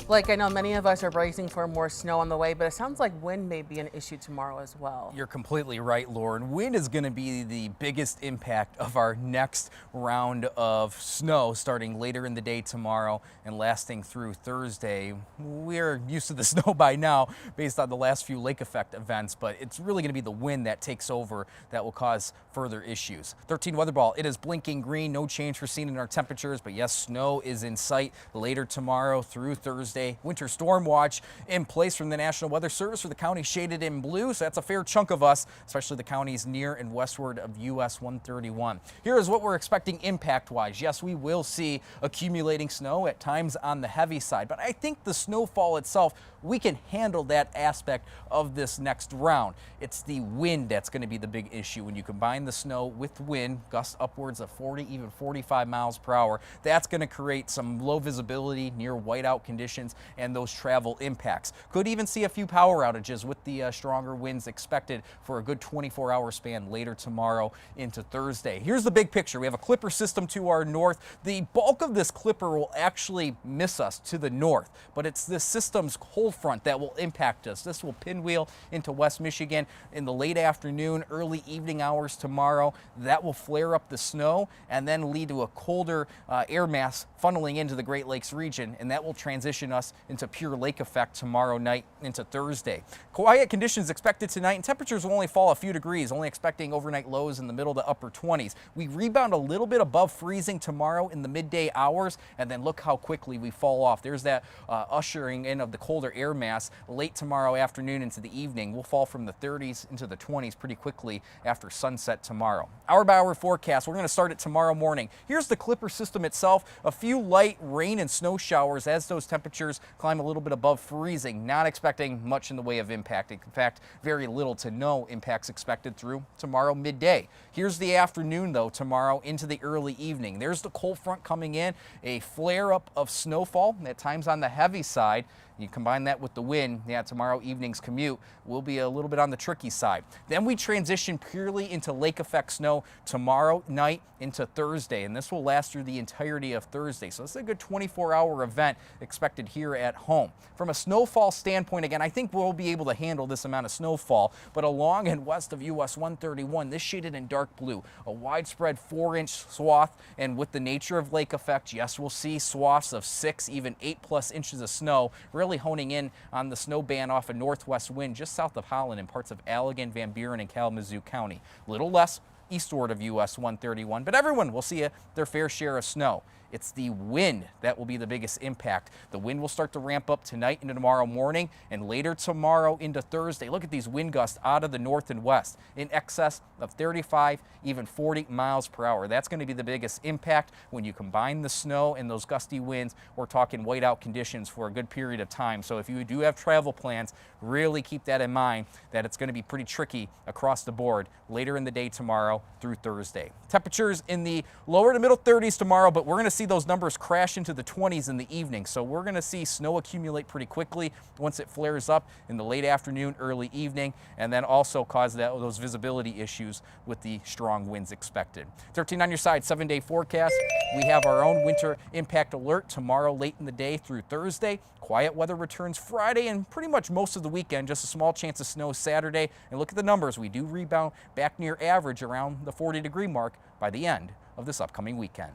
Blake, I know many of us are bracing for more snow on the way, but it sounds like wind may be an issue tomorrow as well. You're completely right, Lauren. Wind is going to be the biggest impact of our next round of snow starting later in the day tomorrow and lasting through Thursday. We're used to the snow by now based on the last few lake effect events, but it's really going to be the wind that takes over that will cause further issues. 13 weather ball, it is blinking green, no change foreseen in our temperatures, but yes, snow is in sight later tomorrow through Thursday. Winter storm watch in place from the National Weather Service for the county shaded in blue, so that's a fair chunk of us, especially the counties near and westward of US 131. Here is what we're expecting impact-wise. Yes, we will see accumulating snow at times on the heavy side, but I think the snowfall itself, we can handle that aspect of this next round. It's the wind that's going to be the big issue. When you combine the snow with wind, gusts upwards of 40, even 45 miles per hour, that's going to create some low visibility, near whiteout conditions, and those travel impacts. Could even see a few power outages with the stronger winds expected for a good 24-hour span later tomorrow into Thursday. Here's the big picture. We have a clipper system to our north. The bulk of this clipper will actually miss us to the north, but it's this system's cold front that will impact us. This will pinwheel into West Michigan in the late afternoon, early evening hours tomorrow. That will flare up the snow and then lead to a colder air mass funneling into the Great Lakes region, and that will transition us into pure lake effect tomorrow night into Thursday. Quiet conditions expected tonight, and temperatures will only fall a few degrees, only expecting overnight lows in the middle to upper 20s. We rebound a little bit above freezing tomorrow in the midday hours, and then look how quickly we fall off. There's that ushering in of the colder air mass late tomorrow afternoon into the evening. We'll fall from the 30s into the 20s pretty quickly after sunset tomorrow. Hour by hour forecast, we're going to start it tomorrow morning. Here's the clipper system itself. A few light rain and snow showers as those temperatures climb a little bit above freezing. Not expecting much in the way of impact. In fact, very little to no impacts expected through tomorrow midday. Here's the afternoon though, tomorrow into the early evening. There's the cold front coming in, a flare up of snowfall at times on the heavy side. You combine that with the wind, yeah, tomorrow evening's commute will be a little bit on the tricky side. Then we transition purely into lake effect snow tomorrow night into Thursday, and this will last through the entirety of Thursday. So this is a good 24-hour event expected here at home. From a snowfall standpoint, again, I think we'll be able to handle this amount of snowfall, but along and west of US 131, this shaded in dark blue, a widespread 4-inch swath, and with the nature of lake effect, yes, we'll see swaths of 6, even 8+ inches of snow, really honing in on the snow band off a northwest wind just south of Holland and parts of Allegan, Van Buren, and Kalamazoo County. A little less eastward of US 131, but everyone will see their fair share of snow. It's the wind that will be the biggest impact. The wind will start to ramp up tonight into tomorrow morning and later tomorrow into Thursday. Look at these wind gusts out of the north and west in excess of 35, even 40 miles per hour. That's going to be the biggest impact. When you combine the snow and those gusty winds, we're talking whiteout conditions for a good period of time. So if you do have travel plans, really keep that in mind, that it's going to be pretty tricky across the board later in the day tomorrow through Thursday. Temperatures in the lower to middle 30s tomorrow, but we're going to see those numbers crash into the 20s in the evening. So we're going to see snow accumulate pretty quickly once it flares up in the late afternoon, early evening, and then also cause those visibility issues with the strong winds expected. 13 on your side, 7-day forecast. We have our own winter impact alert tomorrow late in the day through Thursday. Quiet weather returns Friday and pretty much most of the weekend. Just a small chance of snow Saturday. And look at the numbers. We do rebound back near average around the 40-degree mark by the end of this upcoming weekend.